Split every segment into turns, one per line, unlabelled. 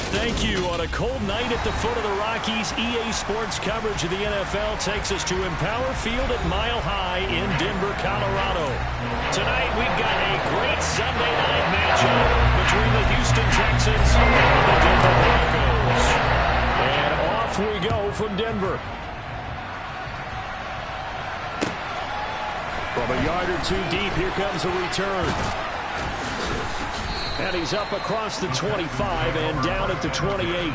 Thank you. On a cold night at the foot of the Rockies, EA Sports coverage of the NFL takes us to Empower Field at Mile High in Denver, Colorado. Tonight, we've got a great Sunday night matchup between the Houston Texans and the Denver Broncos. And off we go from Denver. From a yard or two deep, here comes a return. And he's up across the 25 and down at the 28.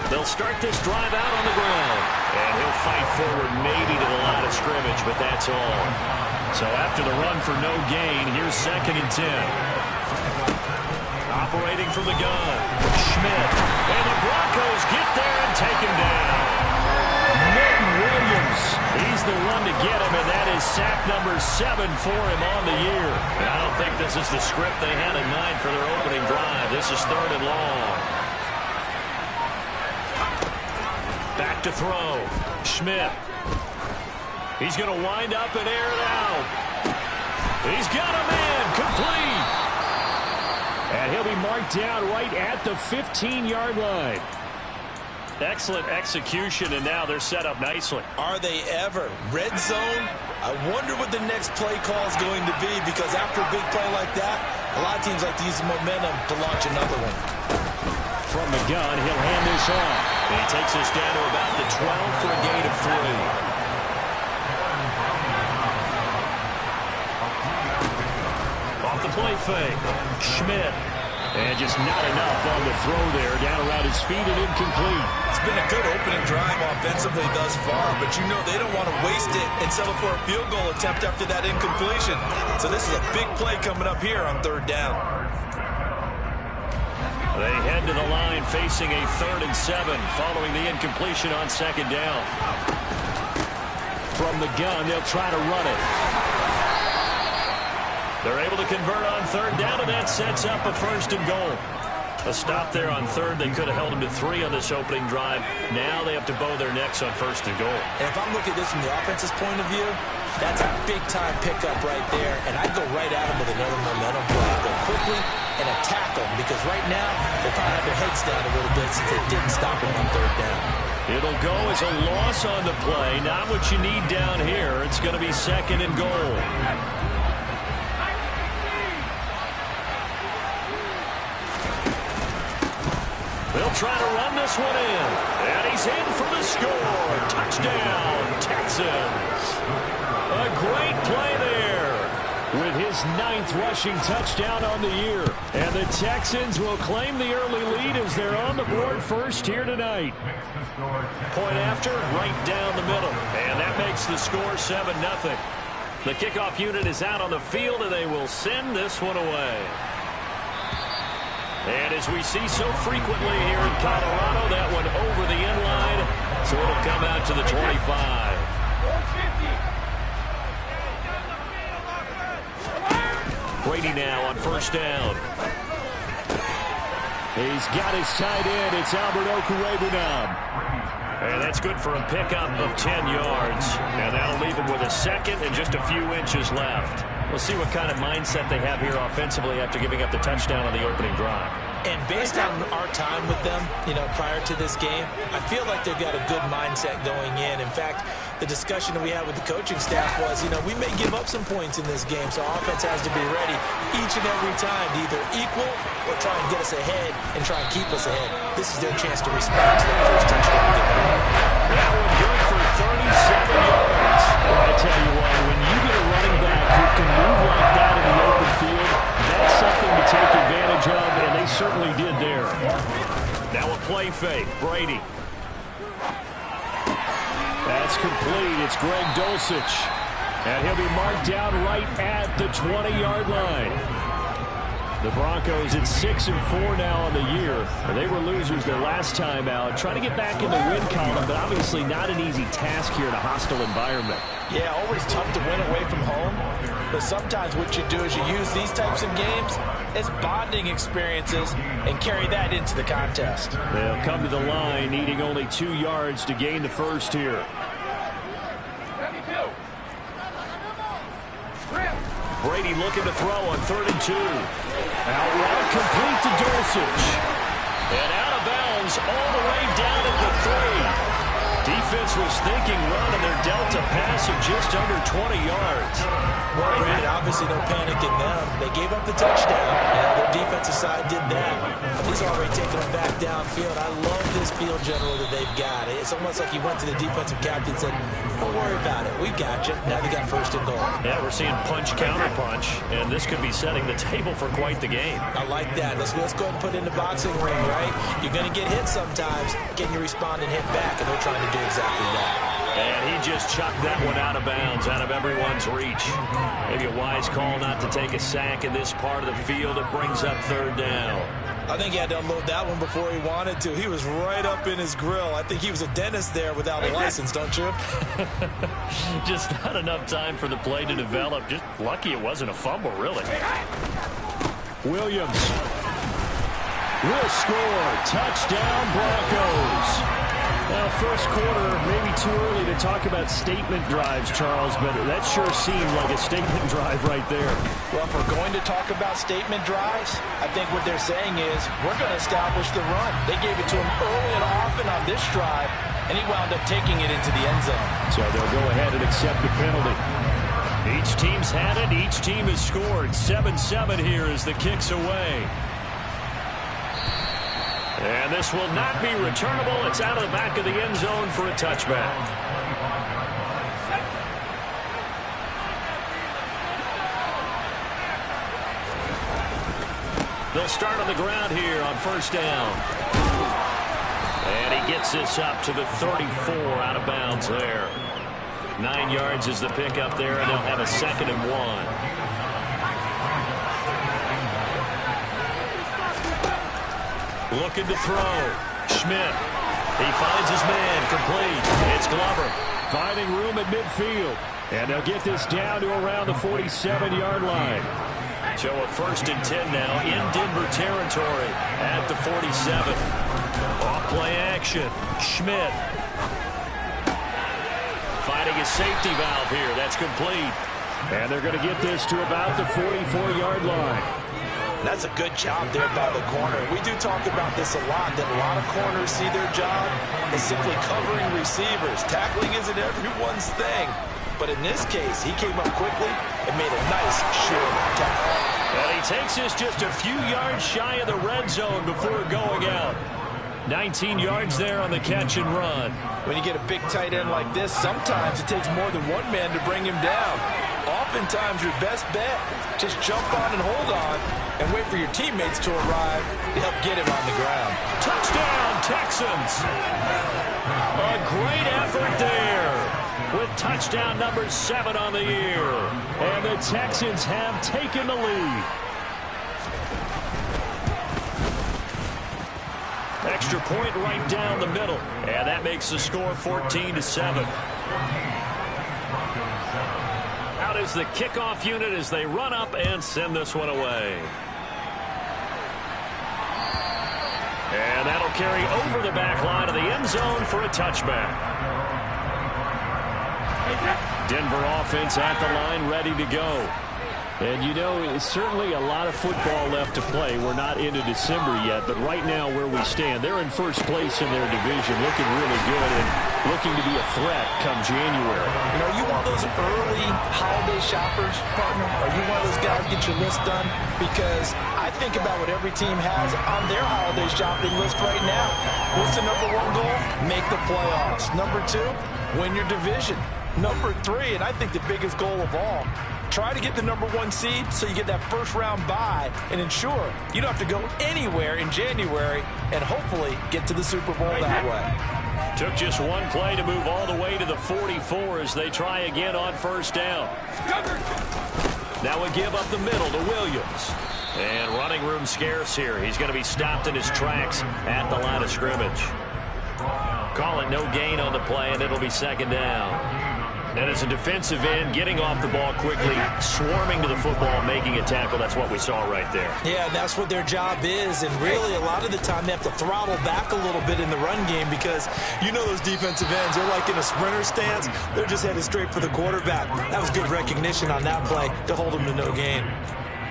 They'll start this drive out on the ground. And he'll fight forward maybe to the line of scrimmage, but that's all. So after the run for no gain, here's 2nd and 10. Operating from the gun, Schmidt. And the Broncos get there and take him down. Milton Williams, he's the one to get him, and that is sack number 7 for him on the year. And I don't think this is the script they had in mind for their opening drive. This is 3rd and long. Back to throw. Schmidt. He's going to wind up and air it out. He's got a man. Complete. And he'll be marked down right at the 15-yard line. Excellent execution, and now they're set up nicely.
Are they ever? Red zone? I wonder what the next play call is going to be, because after a big play like that, a lot of teams like to use the momentum to launch another one.
From the gun, he'll hand this off. And he takes us down to about the 12 for a gain of 3. Off the play fake. Schmidt. And just not enough on the throw there. Down around his feet and incomplete.
It's been a good opening drive offensively thus far, but you know they don't want to waste it and settle for a field goal attempt after that incompletion. So this is a big play coming up here on 3rd down.
They head to the line facing a 3rd and 7 following the incompletion on 2nd down. From the gun, they'll try to run it. They're able to convert on 3rd down, and that sets up a 1st and goal. A stop there on 3rd. They could have held them to 3 on this opening drive. Now they have to bow their necks on 1st and goal.
And if I'm looking at this from the offense's point of view, that's a big-time pickup right there, and I'd go right at them with another momentum play. Go quickly and attack them, because right now they probably have their heads down a little bit since they didn't stop them on 3rd down.
It'll go as a loss on the play. Not what you need down here. It's going to be 2nd and goal. They'll try to run this one in. And he's in for the score. Touchdown, Texans. A great play there with his 9th rushing touchdown on the year. And the Texans will claim the early lead as they're on the board first here tonight. Point after, right down the middle. And that makes the score 7-0. The kickoff unit is out on the field, and they will send this one away. And as we see so frequently here in Colorado, that one over the end line, so it'll come out to the 25. Brady now on 1st down. He's got his tight end. It's Albert Okwuegbunam. And that's good for a pickup of 10 yards. And that'll leave him with a 2nd and just a few inches left. We'll see what kind of mindset they have here offensively after giving up the touchdown on the opening drive.
And based on our time with them, prior to this game, I feel like they've got a good mindset going in. In fact, the discussion that we had with the coaching staff was, we may give up some points in this game, so offense has to be ready each and every time to either equal or try and get us ahead and try and keep us ahead. This is their chance to respond to that first touchdown.
That one good for 37 yards. Well, I tell you what, when you get a running back who can move like that in the open field, that's something to take advantage of, and they certainly did there. Now a play fake, Brady. That's complete. It's Greg Dulcich. And he'll be marked down right at the 20-yard line. The Broncos at 6-4 now on the year. They were losers their last time out. Trying to get back in the win column, but obviously not an easy task here in a hostile environment.
Yeah, always tough to win away from home. But sometimes what you do is you use these types of games as bonding experiences and carry that into the contest.
They'll come to the line, needing only 2 yards to gain the first here. Brady looking to throw on 3rd and 2. Out route complete to Dulcich. And out of bounds all the way down at the 3. Defense was thinking run, and they're dealt a pass of just under 20 yards.
Well, Brandon, obviously no panic in them. They gave up the touchdown. Yeah, their defensive side did that. He's already taking them back downfield. I love this field general that they've got. It's almost like he went to the defensive captain and said, don't worry about it. We got you. Now they got 1st and goal.
Yeah, we're seeing punch, counter punch, and this could be setting the table for quite the game.
I like that. Let's go ahead and put it in the boxing ring, right? You're going to get hit sometimes. Can you respond and hit back? And they're trying to do exactly that.
And he just chucked that one out of bounds, out of everyone's reach. Maybe a wise call not to take a sack in this part of the field. It brings up 3rd down.
I think he had to unload that one before he wanted to. He was right up in his grill. I think he was a dentist there without a license, don't you?
Just not enough time for the play to develop. Just lucky it wasn't a fumble, really. Williams will score. Touchdown, Broncos. Now, first quarter, maybe too early to talk about statement drives, Charles, but that sure seemed like a statement drive right there.
Well, if we're going to talk about statement drives, I think what they're saying is we're going to establish the run. They gave it to him early and often on this drive, and he wound up taking it into the end zone.
So they'll go ahead and accept the penalty. Each team's had it. Each team has scored. 7-7 here as the kick's away. And this will not be returnable. It's out of the back of the end zone for a touchback. They'll start on the ground here on 1st down. And he gets this up to the 34, out of bounds there. 9 yards is the pickup there, and they'll have a 2nd and 1. Looking to throw. Schmidt. He finds his man. Complete. It's Glover. Finding room at midfield. And they'll get this down to around the 47-yard line. So a 1st and 10 now in Denver territory at the 47. Off-play action. Schmidt. Finding a safety valve here. That's complete. And they're going to get this to about the 44-yard line.
That's a good job there by the corner. We do talk about this a lot, that a lot of corners see their job as simply covering receivers. Tackling isn't everyone's thing. But in this case, he came up quickly and made a nice, sure tackle.
And he takes this just a few yards shy of the red zone before going out. 19 yards there on the catch and run.
When you get a big tight end like this, sometimes it takes more than one man to bring him down. Oftentimes, your best bet, just jump on and hold on and wait for your teammates to arrive to help get him on the ground.
Touchdown, Texans! A great effort there with touchdown number 7 on the year. And the Texans have taken the lead. Extra point right down the middle. And that makes the score 14-7. Out is the kickoff unit as they run up and send this one away. And that'll carry over the back line of the end zone for a touchback. Denver offense at the line, ready to go. And, you know, it's certainly a lot of football left to play. We're not into December yet, but right now where we stand, they're in first place in their division, looking really good and looking to be a threat come January.
You know, you one of those early holiday shoppers, partner? Are you one of those guys get your list done? Because I think about what every team has on their holiday shopping list right now. What's the number 1 goal? Make the playoffs. Number 2, win your division. Number 3, and I think the biggest goal of all, try to get the number 1 seed so you get that first round bye and ensure you don't have to go anywhere in January and hopefully get to the Super Bowl that way.
Took just one play to move all the way to the 44 as they try again on first down. Now a give up the middle to Williams. And running room scarce here. He's going to be stopped in his tracks at the line of scrimmage. Call it no gain on the play, and it'll be second down. And as a defensive end, getting off the ball quickly, swarming to the football, making a tackle, that's what we saw right there.
Yeah, that's what their job is, and really a lot of the time they have to throttle back a little bit in the run game because you know those defensive ends, they're like in a sprinter stance. They're just headed straight for the quarterback. That was good recognition on that play to hold them to no gain.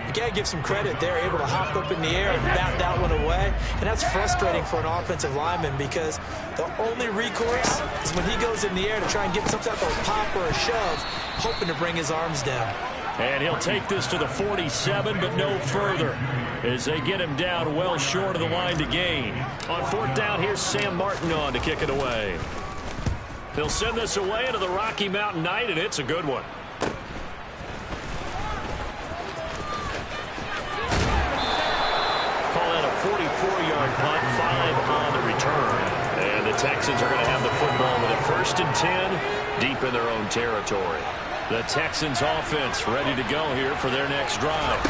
You got to give some credit. They're able to hop up in the air and bat that one away. And that's frustrating for an offensive lineman because the only recourse is when he goes in the air to try and get some type of pop or a shove, hoping to bring his arms down.
And he'll take this to the 47, but no further as they get him down well short of the line to gain. On fourth down, here's Sam Martin on to kick it away. They'll send this away into the Rocky Mountain night, and it's a good one. Call that a 44-yard punt, 5 on the return. And the Texans are going to have the football with a 1st and 10 deep in their own territory. The Texans offense ready to go here for their next drive.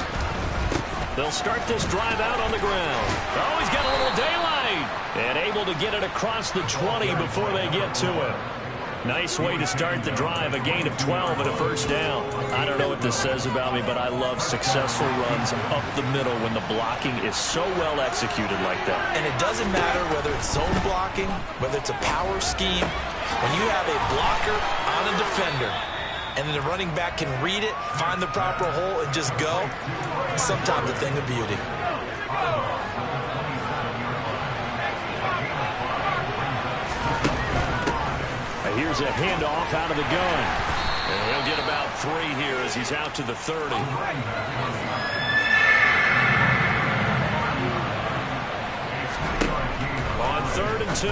They'll start this drive out on the ground. Oh, he's got a little daylight. And able to get it across the 20 before they get to it. Nice way to start the drive, a gain of 12 and a 1st down. I don't know what this says about me, but I love successful runs up the middle when the blocking is so well executed like that.
And it doesn't matter whether it's zone blocking, whether it's a power scheme. When you have a blocker on a defender, and then the running back can read it, find the proper hole, and just go, sometimes a thing of beauty.
Here's a handoff out of the gun. And he'll get about 3 here as he's out to the 30. On 3rd and 2,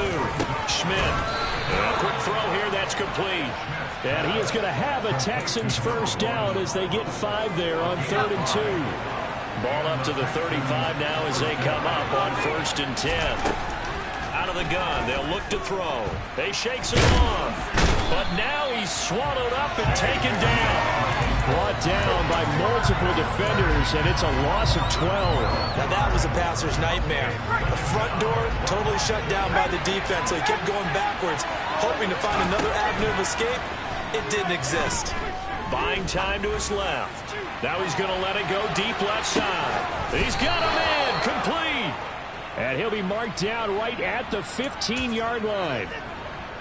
Schmidt. And a quick throw here, that's complete. And he is going to have a Texans 1st down as they get 5 there on 3rd and 2. Ball up to the 35 now as they come up on 1st and 10. Out of the gun, they'll look to throw. They shakes him off. But now he's swallowed up and taken down. Brought down by multiple defenders, and it's a loss of 12.
Now that was a passer's nightmare. The front door totally shut down by the defense, so he kept going backwards, hoping to find another avenue of escape. It didn't exist.
Buying time to his left. Now he's going to let it go deep left side. He's got him in, complete. And he'll be marked down right at the 15-yard line.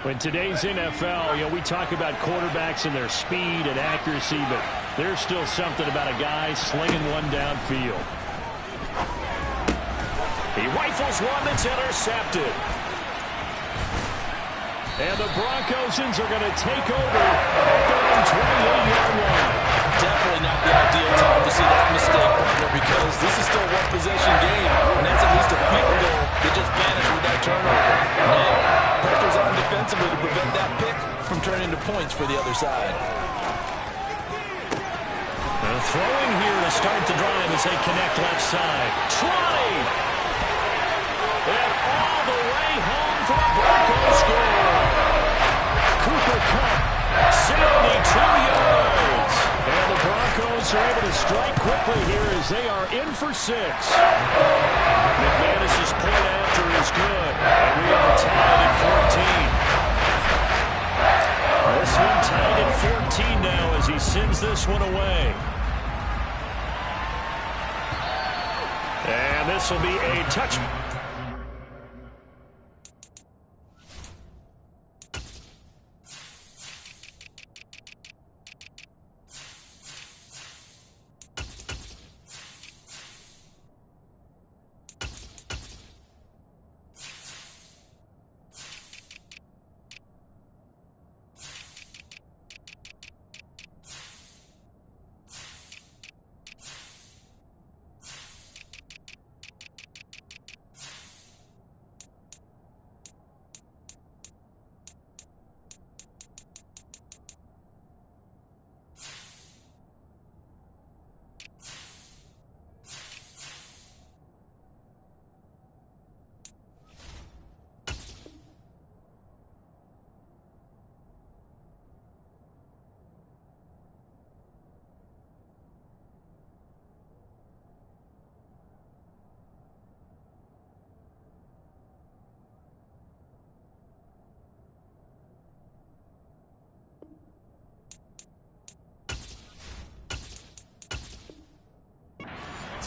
In today's NFL, we talk about quarterbacks and their speed and accuracy, but there's still something about a guy slinging one downfield. He rifles one that's intercepted. And the Broncosians are going to take over at their own 28-yard line.
Definitely not the ideal time to see that mistake, partner, because this is still a one-possession game, and that's at least a field goal that just vanished with that turnover. Now, pressure's on defensively to prevent that pick from turning into points for the other side.
Throwing here to start the drive as they connect left side. Trolley! And all the way home for a Broncos score. Cooper Kupp, 72 yards. And the Broncos are able to strike quickly here as they are in for 6. McManus's point after is good. And we are tied at 14. This one tied at 14 now as he sends this one away. And this will be a touch.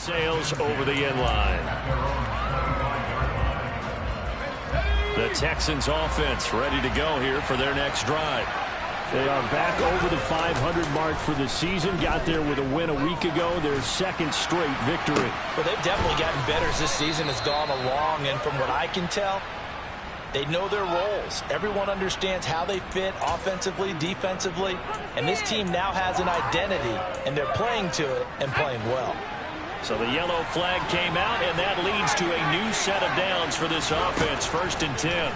sails over the inline. The Texans offense ready to go here for their next drive.
They are back over the 500 mark for the season. Got there with a win a week ago. Their second straight victory.
Well, they've definitely gotten better as this season has gone along. And from what I can tell, they know their roles. Everyone understands how they fit offensively, defensively. And this team now has an identity. And they're playing to it and playing well.
So the yellow flag came out, and that leads to a new set of downs for this offense. 1st and 10.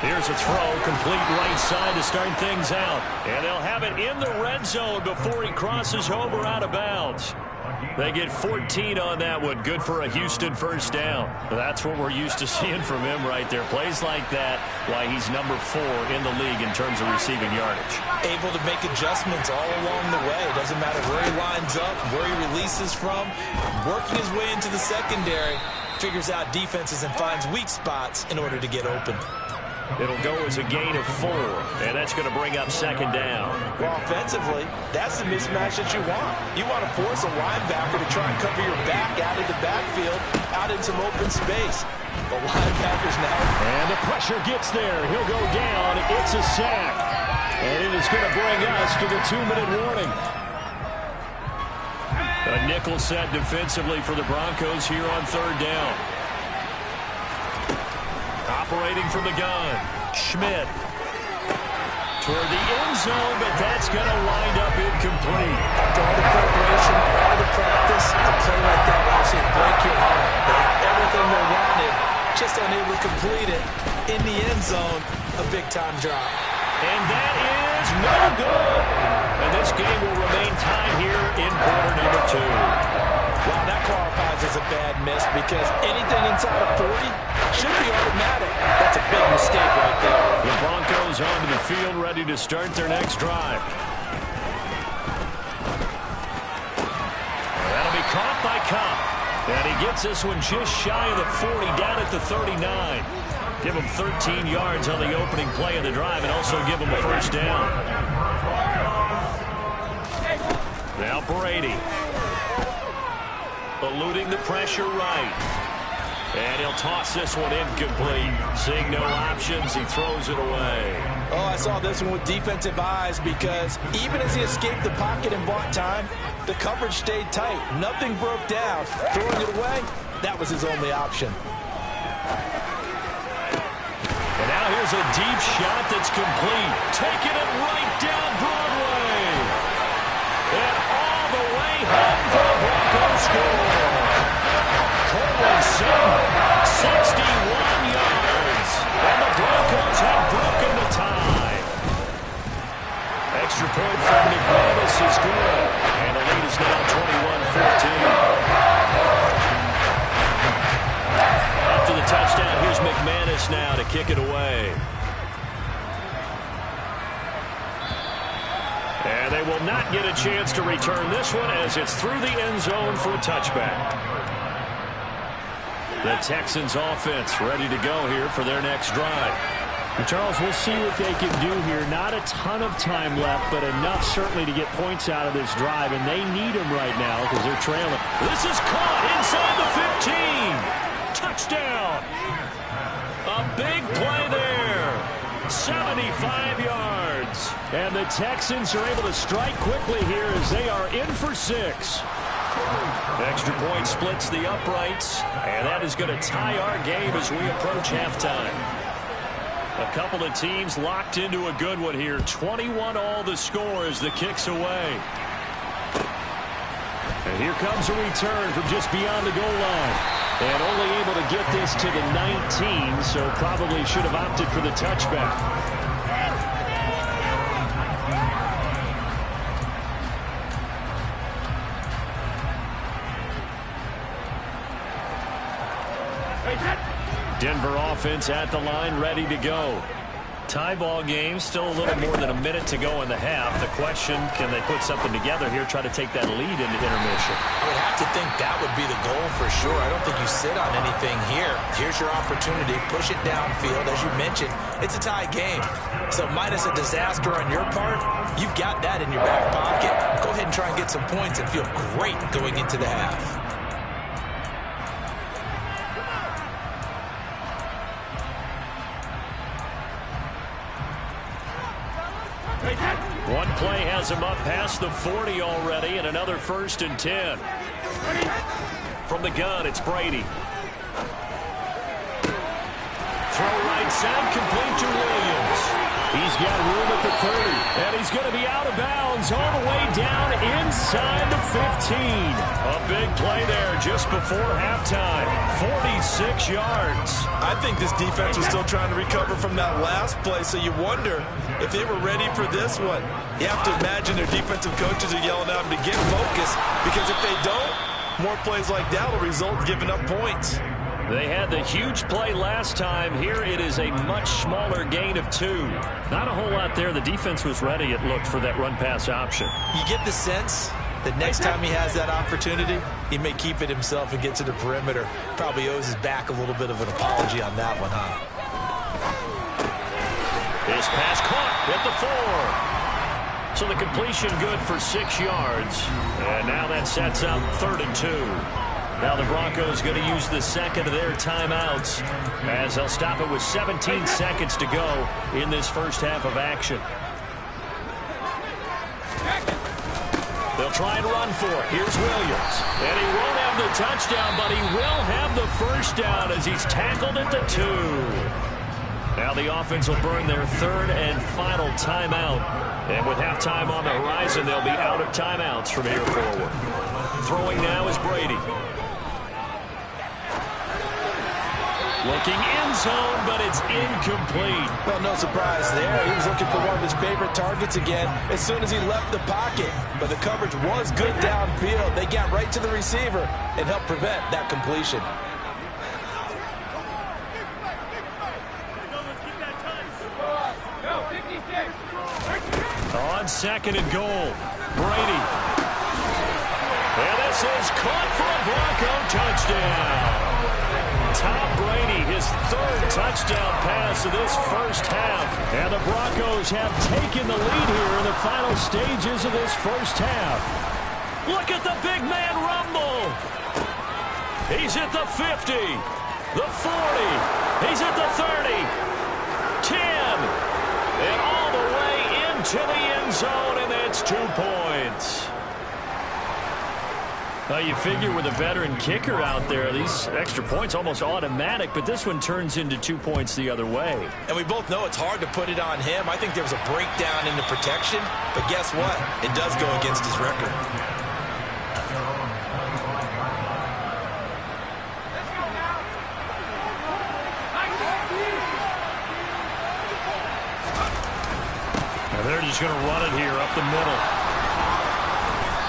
Here's a throw, complete right side to start things out. And they'll have it in the red zone before he crosses over out of bounds. They get 14 on that one. Good for a Houston first down. That's what we're used to seeing from him right there. Plays like that, why he's number 4 in the league in terms of receiving yardage.
Able to make adjustments all along the way. Doesn't matter where he lines up, where he releases from. Working his way into the secondary. Figures out defenses and finds weak spots in order to get open.
It'll go as a gain of 4, and that's going to bring up 2nd down.
Well, offensively, that's the mismatch that you want. You want to force a linebacker to try and cover your back out of the backfield, out in some open space. The linebackers now.
And the pressure gets there. He'll go down. It's a sack. And it is going to bring us to the 2-minute warning.
A nickel set defensively for the Broncos here on 3rd down. Operating from the gun, Schmidt. Toward the end zone, but that's going to wind up incomplete.
After all the preparation, all the practice, a play like that will actually break your heart. They had everything they wanted, just unable to complete it. In the end zone, a big-time drop.
And that is no good. And this game will remain tied here in quarter number 2.
Wow, that qualifies as a bad miss because anything inside of 40 should be automatic. That's a big mistake right there.
The Broncos onto the field ready to start their next drive. That'll be caught by Cobb. And he gets this one just shy of the 40, down at the 39. Give him 13 yards on the opening play of the drive and also give him a first down. Now Brady. Eluding the pressure right. And he'll toss this one incomplete. Seeing no options, he throws it away.
Oh, I saw this one with defensive eyes because even as he escaped the pocket and bought time, the coverage stayed tight. Nothing broke down. Throwing it away, that was his only option.
And now here's a deep shot that's complete. Taking it right down Broadway. And all the way home for the Broncos score. Cortland Sutton, 61 yards. And the Broncos have broken the tie. Extra point from McManus is good. And the lead is now 21-14. After the touchdown, here's McManus now to kick it away. And they will not get a chance to return this one as it's through the end zone for a touchback. The Texans offense ready to go here for their next drive.
And Charles, we'll see what they can do here. Not a ton of time left, but enough certainly to get points out of this drive, and they need them right now because they're trailing.
This is caught inside the 15. Touchdown. A big play there. 75 yards.
And the Texans are able to strike quickly here as they are in for 6.
Extra point splits the uprights, and that is going to tie our game as we approach halftime. A couple of teams locked into a good one here. 21-all the score as the kick's away.
And here comes a return from just beyond the goal line. And only able to get this to the 19, so probably should have opted for the touchback.
Denver offense at the line, ready to go. Tie ball game, still a little more than a minute to go in the half. The question, can they put something together here, try to take that lead into intermission?
I would have to think that would be the goal for sure. I don't think you sit on anything here. Here's your opportunity. Push it downfield. As you mentioned, it's a tie game. So minus a disaster on your part, you've got that in your back pocket. Go ahead and try and get some points and feel great going into the half.
One play has him up past the 40 already, and another 1st and 10. From the gun, it's Brady. Throw right side, complete to Williams. He's got room at the 30, and he's going to be out of bounds all the way down inside the 15. A big play there just before halftime. 46 yards.
I think this defense was still trying to recover from that last play, so you wonder if they were ready for this one. You have to imagine their defensive coaches are yelling at them to get focused, because if they don't, more plays like that will result in giving up points.
They had the huge play last time. Here it is a much smaller gain of 2.
Not a whole lot there. The defense was ready, it looked, for that run-pass option.
You get the sense that next time he has that opportunity, he may keep it himself and get to the perimeter. Probably owes his back a little bit of an apology on that one, huh?
This pass caught at the 4. So the completion good for 6 yards. And now that sets up 3rd and 2. Now the Broncos going to use the second of their timeouts as they'll stop it with 17 seconds to go in this first half of action. They'll try and run for it. Here's Williams. And he won't have the touchdown, but he will have the first down as he's tackled at the 2. Now the offense will burn their 3rd and final timeout. And with halftime on the horizon, they'll be out of timeouts from here forward. Throwing now is Brady. Looking end zone, but it's incomplete.
Well, no surprise there. He was looking for one of his favorite targets again as soon as he left the pocket. But the coverage was good downfield. They got right to the receiver and helped prevent that completion.
On 2nd and goal, Brady. And this is caught for a Bronco touchdown. Tom Brady, his 3rd touchdown pass of this first half. And the Broncos have taken the lead here in the final stages of this first half. Look at the big man rumble. He's at the 50, the 40. He's at the 30, 10, and all the way into the end zone, and that's 2 points. You figure with a veteran kicker out there, these extra points almost automatic, but this one turns into 2 points the other way.
And we both know it's hard to put it on him. I think there was a breakdown in the protection, but guess what? It does go against his record.
And they're just going to run it here up the middle.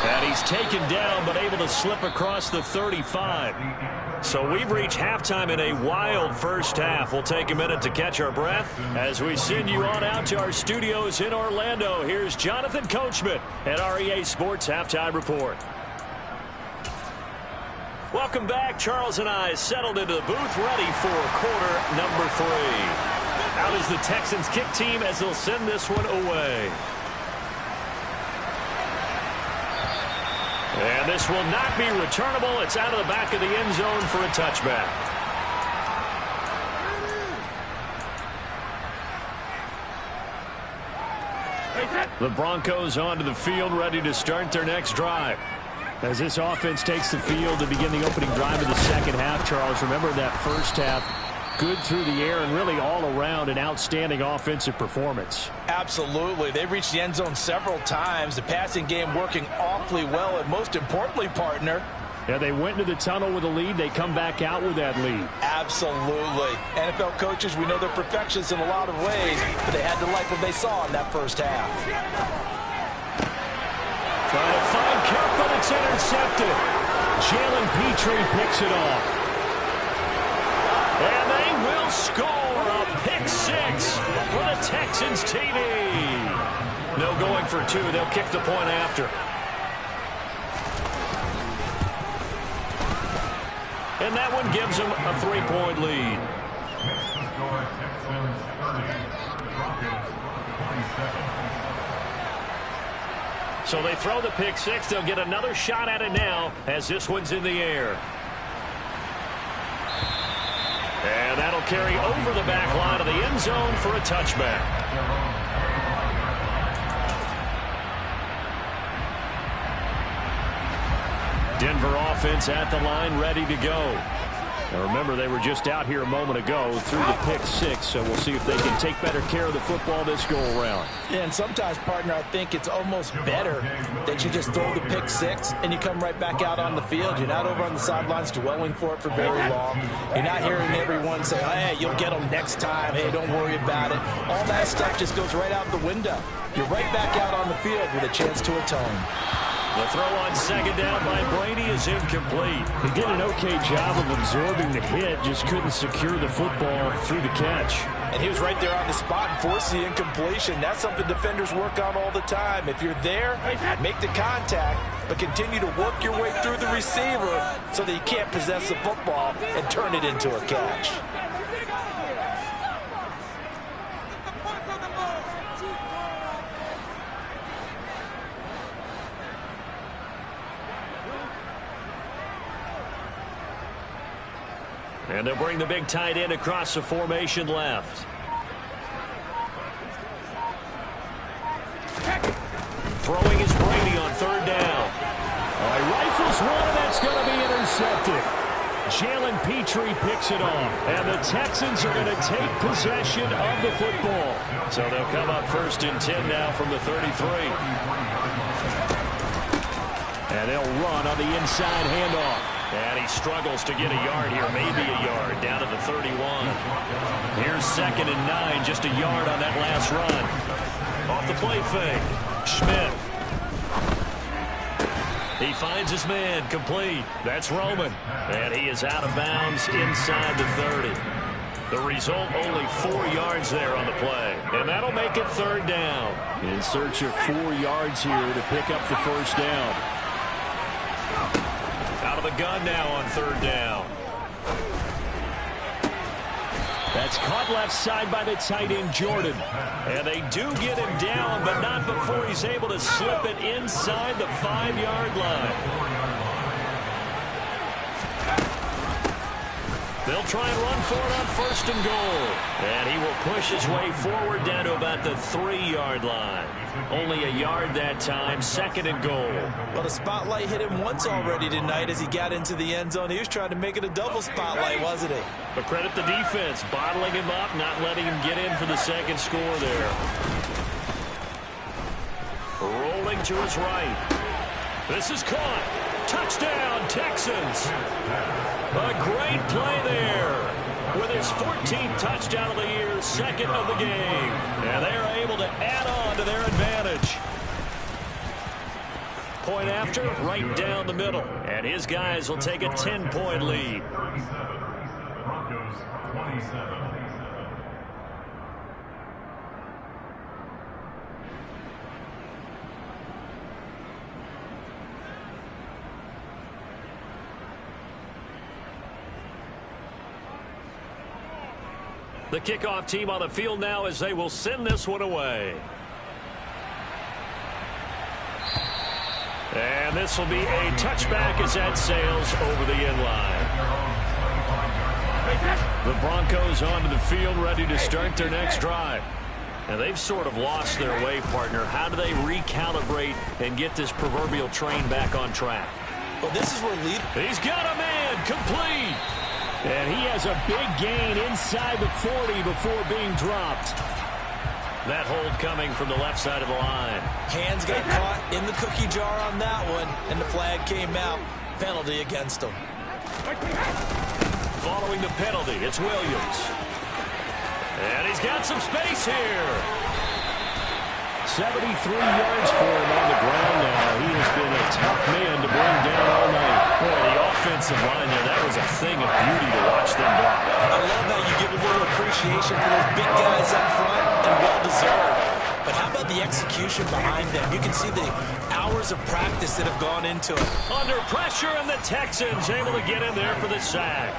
And he's taken down, but able to slip across the 35. So we've reached halftime in a wild first half. We'll take a minute to catch our breath as we send you on out to our studios in Orlando. Here's Jonathan Coachman at REA Sports Halftime Report. Welcome back. Charles and I settled into the booth, ready for quarter number 3. Out is the Texans kick team as they'll send this one away. And this will not be returnable. It's out of the back of the end zone for a touchback. The Broncos onto the field, ready to start their next drive. As this offense takes the field to begin the opening drive of the second half, Charles, remember that first half, good through the air and really all around an outstanding offensive performance.
Absolutely. They reached the end zone several times. The passing game working awfully well, and most importantly, partner,
yeah, they went into the tunnel with a lead. They come back out with that lead.
Absolutely. NFL coaches, we know they're perfectionists in a lot of ways, but they had to like what they saw in that first half.
Trying to find Kupp, but it's intercepted. Jalen Petrie picks it off. And they will score a pick 6 for the Texans TD. No going for 2. They'll kick the point after. And that one gives them a 3-point lead. So they throw the pick six. They'll get another shot at it now as this one's in the air. And that'll carry over the back line of the end zone for a touchback. Denver offense at the line, ready to go. Now remember, they were just out here a moment ago through the pick six, so we'll see if they can take better care of the football this go-around.
Yeah, and sometimes, partner, I think it's almost better that you just throw the pick six and you come right back out on the field. You're not over on the sidelines dwelling for it for very long. You're not hearing everyone say, hey, you'll get them next time. Hey, don't worry about it. All that stuff just goes right out the window. You're right back out on the field with a chance to atone.
The throw on second down by Brady is incomplete.
He did an okay job of absorbing the hit, just couldn't secure the football through the catch.
And he was right there on the spot and forced the incompletion. That's something defenders work on all the time. If you're there, make the contact, but continue to work your way through the receiver so that you can't possess the football and turn it into a catch.
And they'll bring the big tight end across the formation left. Throwing is Brady on third down.
He rifles one, and that's going to be intercepted. Jalen Petrie picks it off. And the Texans are going to take possession of the football.
So they'll come up first and 10 now from the 33.
And they'll run on the inside handoff.
And he struggles to get a yard here, maybe a yard, down to the 31. Here's 2nd and 9, just a yard on that last run. Off the play fake, Schmidt. He finds his man, complete. That's Roman. And he is out of bounds inside the 30. The result, only 4 yards there on the play. And that'll make it third down.
In search of 4 yards here to pick up the first down.
Out of the gun now on third down.
That's caught left side by the tight end, Jordan.
And they do get him down, but not before he's able to slip it inside the 5-yard line. They'll try and run for it on first and goal. And he will push his way forward down to about the 3-yard line. Only a yard that time, 2nd and goal.
Well, the spotlight hit him once already tonight as he got into the end zone. He was trying to make it a double spotlight, wasn't he?
But credit the defense, bottling him up, not letting him get in for the second score there. Rolling to his right. This is caught. Touchdown, Texans. A great play there. With his 14th touchdown of the year, 2nd of the game. And they are able to add on to their advantage. Point after, right down the middle. And his guys will take a 10-point lead.
Broncos 27.
The kickoff team on the field now as they will send this one away. And this will be a touchback as that sails over the end line. The Broncos onto the field ready to start their next drive. And they've sort of lost their way, partner. How do they recalibrate and get this proverbial train back on track?
Well, this is where
He's got a man, complete.
And he has a big gain inside the 40 before being dropped.
That hold coming from the left side of the line.
Hands got caught in the cookie jar on that one, and the flag came out. Penalty against him.
Following the penalty, it's Williams. And he's got some space here.
73 yards for him on the ground now. He has been a tough man to bring down all night.
Boy, the offensive line there, that was a thing of beauty to watch them block.
I love how you give a little appreciation for those big guys up front, and well-deserved. But how about the execution behind them? You can see the hours of practice that have gone into it.
Under pressure, and the Texans able to get in there for the sack.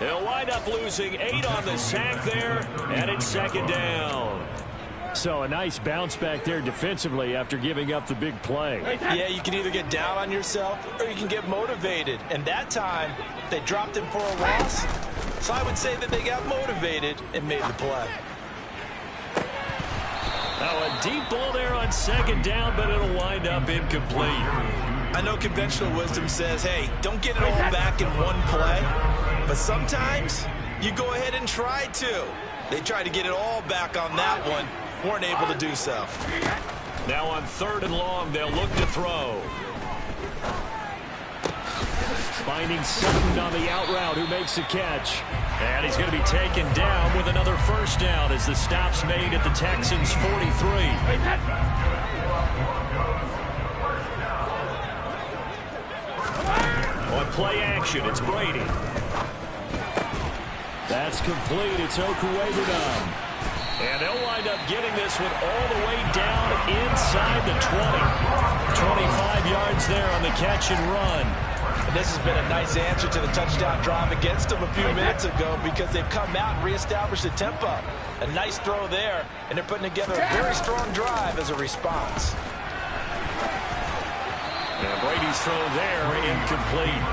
They'll wind up losing 8 on the sack there, and it's second down.
So a nice bounce back there defensively after giving up the big play.
Yeah, you can either get down on yourself or you can get motivated. And that time, they dropped him for a loss. So I would say that they got motivated and made the play.
Now a deep ball there on second down, but it'll wind up incomplete.
I know conventional wisdom says, hey, don't get it all back in one play. But sometimes you go ahead and try to. They tried to get it all back on that one. Weren't able to do so.
Now on 3rd and long, they'll look to throw.
Finding Sutton on the out route, who makes the catch.
And he's going to be taken down with another first down as the stop's made at the Texans' 43. On play action, it's Brady.
That's complete. It's Okuwebunam.
And they'll wind up getting this one all the way down inside the 20. 25 yards there on the catch and run.
And this has been a nice answer to the touchdown drive against them a few minutes ago because they've come out and reestablished the tempo. A nice throw there, and they're putting together a very strong drive as a response.
And Brady's throw there, incomplete.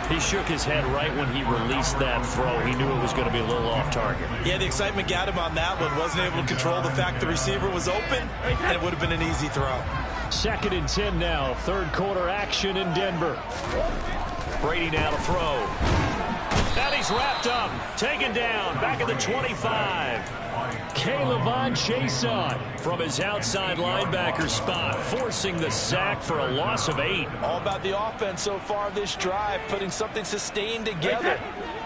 He shook his head right when he released that throw. He knew it was going to be a little off target.
Yeah, the excitement got him on that one. Wasn't able to control the fact the receiver was open, and it would have been an easy throw.
2nd and 10 now. 3rd quarter action in Denver.
Brady now to throw. And he's wrapped up. Taken down. Back at the 25.
K'Lavon Chaisson
from his outside linebacker spot, forcing the sack for a loss of 8.
All about the offense so far this drive, putting something sustained together.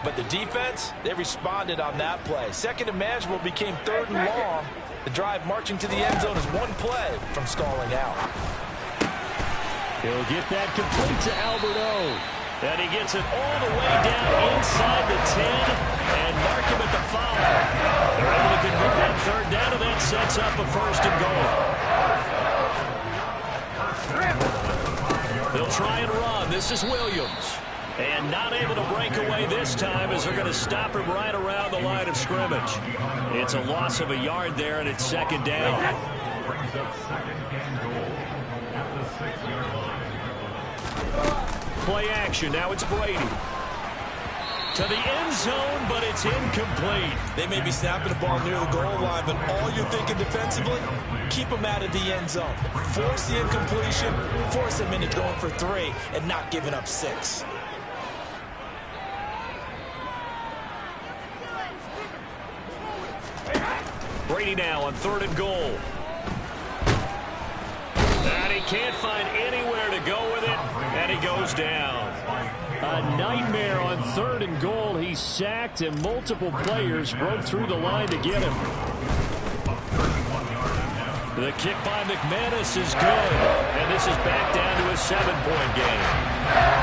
But the defense, they responded on that play. 2nd and manageable became 3rd and long. The drive marching to the end zone is one play from stalling out.
He'll get that complete to Albert O.
And he gets it all the way down inside the 10 and mark him at the 5. They're able to convert that 3rd down, and that sets up a 1st and goal. They'll try and run. This is Williams. And not able to break away this time as they're going to stop him right around the line of scrimmage. It's a loss of a yard there, and it's 2nd down.
Brings up 2nd and goal at the 6-yard line.
Play action. Now it's Brady. To the end zone, but it's incomplete.
They may be snapping the ball near the goal line, but all you're thinking defensively, keep them out of the end zone. Force the incompletion, force them into going for 3, and not giving up 6.
Brady now on 3rd and goal. And he can't find anywhere to go with it, and he goes down.
A nightmare on 3rd and goal. He's sacked, and multiple players broke through the line to get him.
The kick by McManus is good, and this is back down to a 7-point game.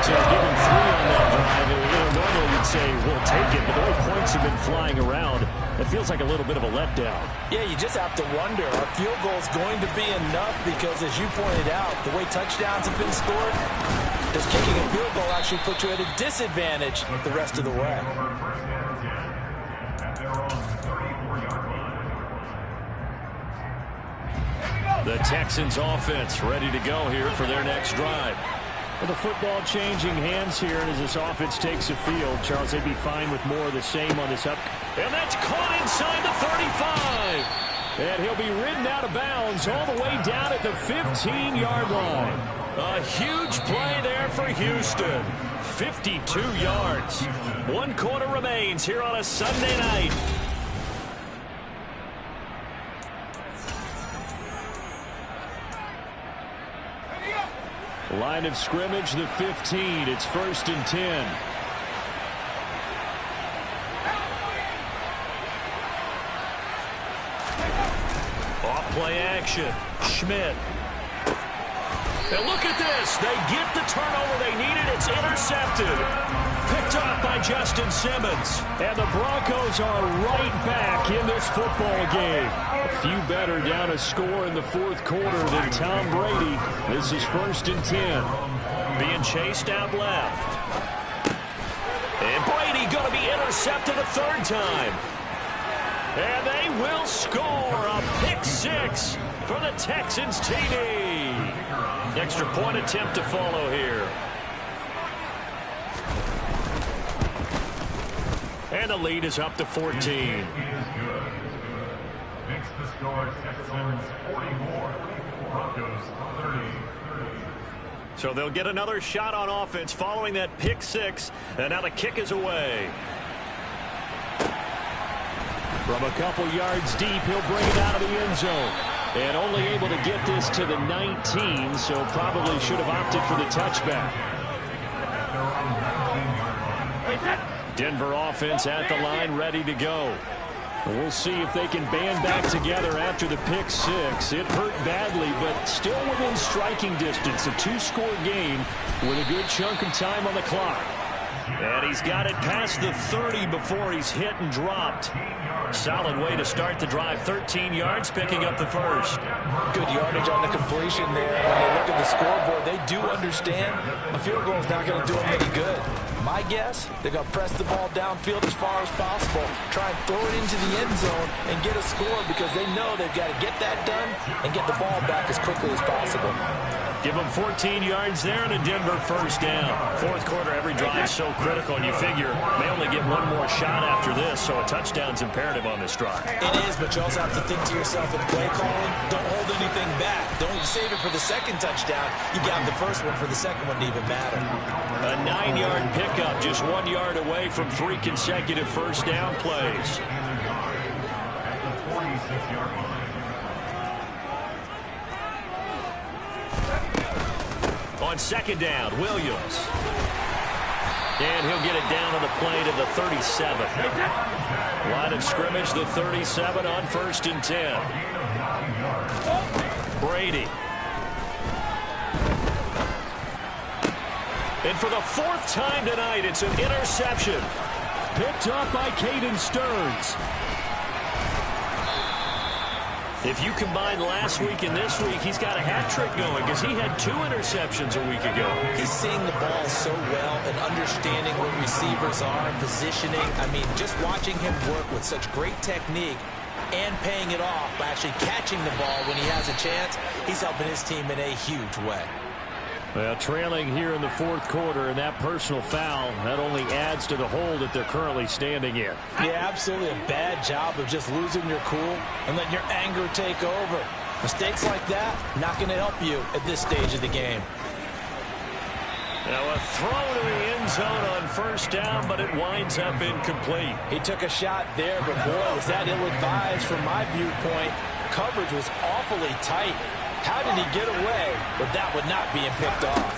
So he's given 3 on that drive, and normally you'd say, we'll take it, but the way points have been flying around, it feels like a little bit of a letdown.
Yeah, you just have to wonder, are field goals going to be enough? Because as you pointed out, the way touchdowns have been scored, does kicking a field goal actually put you at a disadvantage the rest of the way?
The Texans offense ready to go here for their next drive.
Well, the football changing hands here, and as this offense takes the field, Charles, they'd be fine with more of the same on this up.
And that's caught inside the 35.
And he'll be ridden out of bounds all the way down at the 15-yard line.
A huge play there for Houston. 52 yards. 1 quarter remains here on a Sunday night.
Line of scrimmage, the 15. It's 1st and 10.
Off play action. Schmidt. And look at this. They get the turnover they needed. It's intercepted. Picked off by Justin Simmons.
And the Broncos are right back in this football game. A few better down a score in the 4th quarter than Tom Brady. This is 1st and 10.
Being chased out left. And Brady going to be intercepted intercepted a third time. And they will score a pick six for the Texans TD. Extra point attempt to follow here. And the lead is up to 14.
Makes the score Texans 44, Broncos 30.
So they'll get another shot on offense following that pick six. And now the kick is away.
From a couple yards deep, he'll bring it out of the end zone. And only able to get this to the 19, so probably should have opted for the touchback. Denver offense at the line, ready to go. We'll see if they can band back together after the pick six. It hurt badly, but still within striking distance. A two-score game with a good chunk of time on the clock.
And he's got it past the 30 before he's hit and dropped. Solid way to start the drive. 13 yards, picking up the first.
Good yardage on the completion there. When they look at the scoreboard, they do understand a field goal is not going to do them any good. My guess, they're going to press the ball downfield as far as possible, try and throw it into the end zone and get a score because they know they've got to get that done and get the ball back as quickly as possible.
Give them 14 yards there and a Denver first down. Fourth quarter, every drive so critical, and you figure they only get one more shot after this, so a touchdown's imperative on this drive.
It is, but you also have to think to yourself in play calling, don't hold anything back. Don't save it for the second touchdown. You got the first one for the second one to even matter.
A 9-yard pickup, just 1 yard away from 3 consecutive first down plays. On second down, Williams. And he'll get it down on the play to the 37. Line of scrimmage, the 37 on 1st and 10. Brady. And for the 4th time tonight, it's an interception.
Picked up by Caden Stearns.
If you combine last week and this week, he's got a hat trick going because he had 2 interceptions a week ago.
He's seeing the ball so well and understanding what receivers are and positioning. I mean, just watching him work with such great technique and paying it off by actually catching the ball when he has a chance, he's helping his team in a huge way.
Well, trailing here in the 4th quarter, and that personal foul, that only adds to the hole that they're currently standing in.
Yeah, absolutely a bad job of just losing your cool and letting your anger take over. Mistakes like that, not going to help you at this stage of the game.
Now a throw to the end zone on 1st down, but it winds up incomplete.
He took a shot there, but boy, was that ill-advised from my viewpoint. Coverage was awfully tight. How did he get away with that one not being picked off?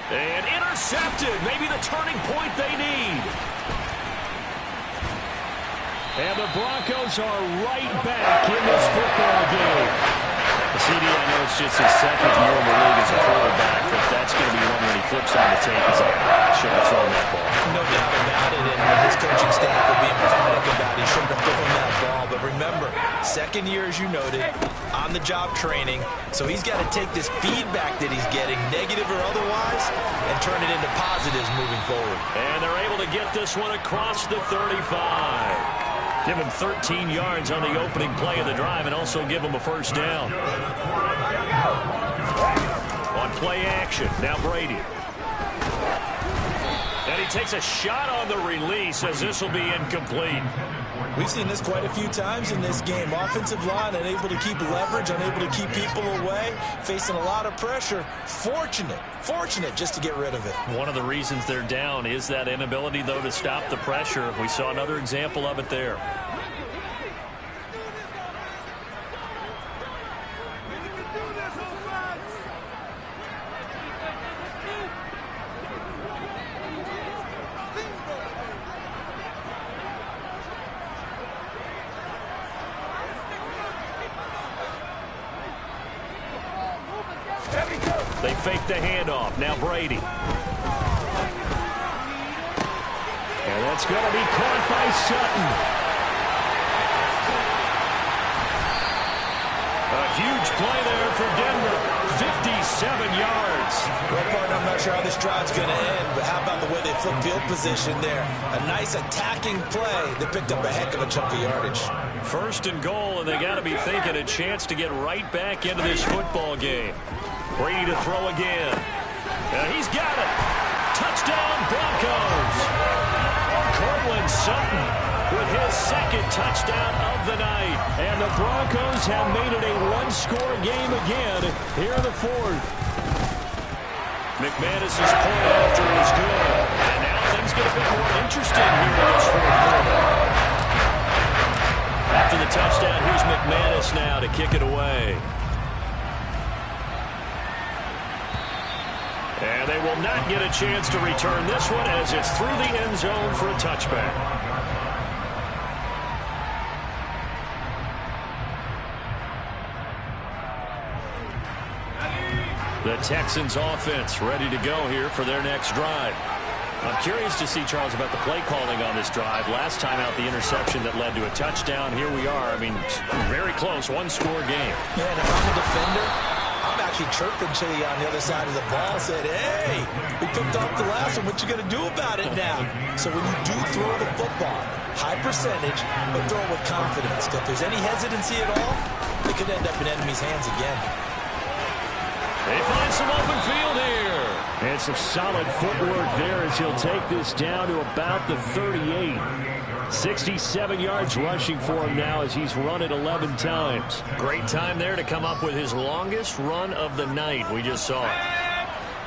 And intercepted. Maybe the turning point they need.
And the Broncos are right back in this football game.
CD, I know it's just his 2nd year in the league as a quarterback, but that's going to be one when he flips on the tape. He's like, should have thrown that ball.
No doubt about it, and his coaching staff will be emphatic about it. He shouldn't have thrown that ball. But remember, 2nd year, as you noted, on-the-job training. So he's got to take this feedback that he's getting, negative or otherwise, and turn it into positives moving forward.
And they're able to get this one across the 35. Give him 13 yards on the opening play of the drive and also give him a first down. On play action, now Brady. And he takes a shot on the release as this will be incomplete.
We've seen this quite a few times in this game. Offensive line unable to keep leverage, unable to keep people away, facing a lot of pressure. Fortunate just to get rid of it.
One of the reasons they're down is that inability, though, to stop the pressure. We saw another example of it there. They fake the handoff. Now Brady.
And that's going to be caught by Sutton.
A huge play there for Denver.
57 yards.
Well, partner, I'm not sure how this drive's going to end, but how about the way they flip field position there? A nice attacking play. They picked up a heck of a chunk of yardage.
First and goal, and they got to be thinking a chance to get right back into this football game. Brady to throw again. He's got it. Touchdown, Broncos. Courtland Sutton with his second touchdown of the night. And the Broncos have made it a one-score game again here in the fourth. McManus's point after is good. And now things get a bit more interesting here in this fourth quarter. After the touchdown, here's McManus now to kick it away. And they will not get a chance to return this one as it's through the end zone for a touchback. The Texans offense ready to go here for their next drive. I'm curious to see, Charles, about the play calling on this drive. Last time out, the interception that led to a touchdown. Here we are. I mean, very close, one-score game.
Yeah, and if I'm a defender, I'm actually chirping to you on the other side of the ball, said, hey, we picked off the last one. What you going to do about it now? So when you do throw the football, high percentage, but throw it with confidence. If there's any hesitancy at all, it could end up in enemy's hands again.
They find some open field here. And some solid footwork there as he'll take this down to about the 38. 67 yards rushing for him now as he's run it 11 times. Great time there to come up with his longest run of the night. We just saw it.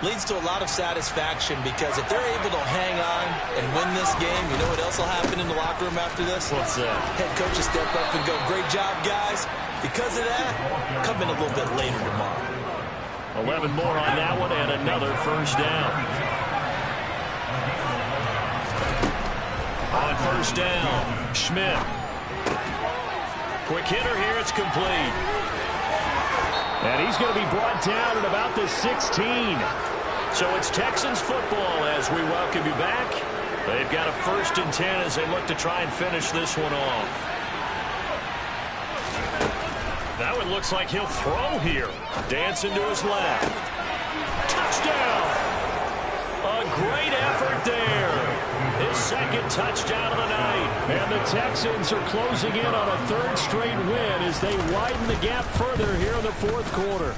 Leads to a lot of satisfaction because if they're able to hang on and win this game, you know what else will happen in the locker room after this?
What's that?
Head coach will step up and go, great job, guys. Because of that, come in a little bit later tomorrow.
11 more on that one and another first down. On first down, Schmidt. Quick hitter here, it's complete. And he's going to be brought down at about the 16. So it's Texans football as we welcome you back. They've got a 1st and 10 as they look to try and finish this one off. That one looks like he'll throw here. Dancing to his left. Touchdown! A great effort there. His second touchdown of the night. And the Texans are closing in on a 3rd straight win as they widen the gap further here in the 4th quarter.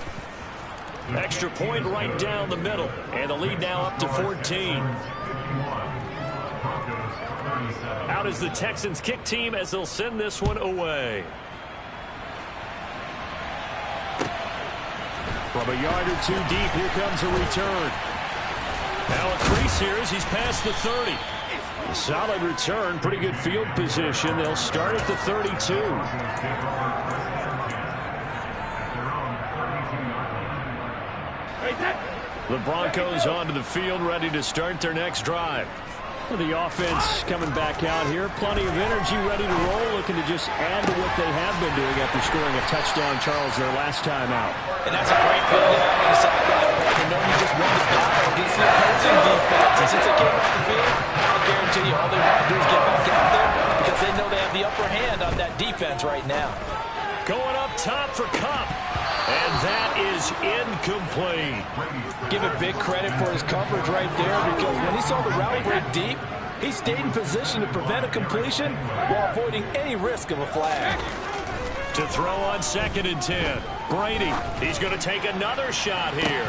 Extra point right down the middle. And the lead now up to 14. Out is the Texans kick team as they'll send this one away. From a yard or 2 deep, here comes a return. Now a crease here as he's past the 30. A solid return, pretty good field position. They'll start at the 32. The Broncos onto the field, ready to start their next drive. The offense coming back out here. Plenty of energy, ready to roll, looking to just add to what they have been doing after scoring a touchdown, Charles, their last time out.
And that's a great feeling to have on the sideline. You know you just won the battle against the opposing defense. And since they came off the field, I guarantee you all they want to do is get back out there because they know they have the upper hand on that defense right now.
Going up top for Kupp. And that is incomplete.
Give it big credit for his coverage right there because when he saw the route break deep, he stayed in position to prevent a completion while avoiding any risk of a flag.
To throw on 2nd and 10. Brady, he's going to take another shot here.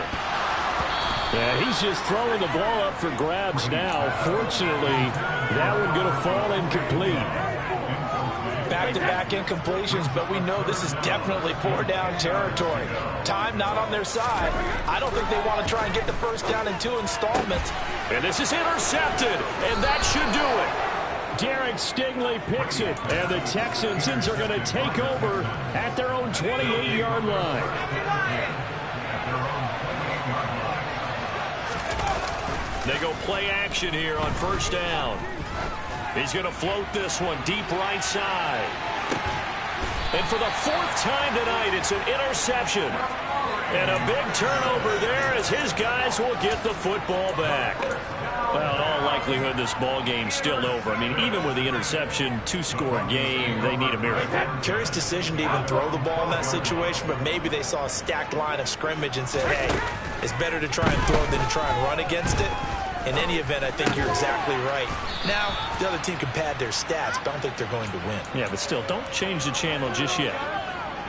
Yeah, he's just throwing the ball up for grabs now. Fortunately, that one going to fall incomplete.
Back-to-back incompletions, but we know this is definitely 4-down territory. Time not on their side. I don't think they want to try and get the first down in 2 installments.
And this is intercepted, and that should do it. Derek Stingley picks it, and the Texans are going to take over at their own 28-yard line. They go play action here on first down. He's going to float this one deep right side. And for the 4th time tonight, it's an interception. And a big turnover there as his guys will get the football back. Well, in all likelihood,
likelihood this ball game's still over. I mean, even with the interception, two-score game, they need a miracle.
Curious decision to even throw the ball in that situation, but maybe they saw a stacked line of scrimmage and said, hey, it's better to try and throw than to try and run against it. In any event, I think you're exactly right. Now, the other team can pad their stats, but I don't think they're going to win.
Yeah, but still, don't change the channel just yet.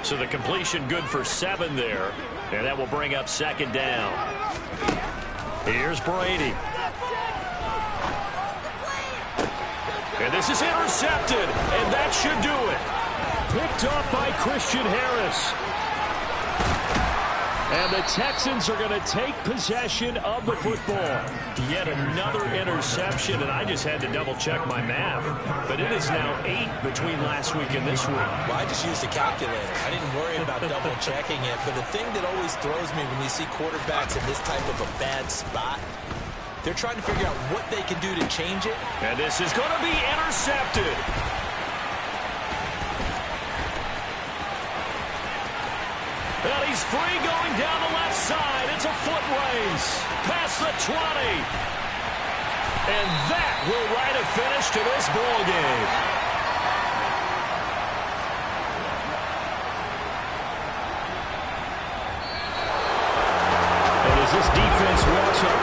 So the completion good for 7 there, and that will bring up 2nd down. Here's Brady. And this is intercepted, and that should do it. Picked up by Christian Harris. And the Texans are going to take possession of the football. Yet another interception, and I just had to double-check my math. But it is now 8 between last week and this week.
Well, I just used a calculator. I didn't worry about double-checking it. But the thing that always throws me when you see quarterbacks in this type of a bad spot, they're trying to figure out what they can do to change it.
And this is going to be intercepted. And he's free going down the left side. It's a foot race. Past the 20. And that will write a finish to this ball game. And as this defense walks up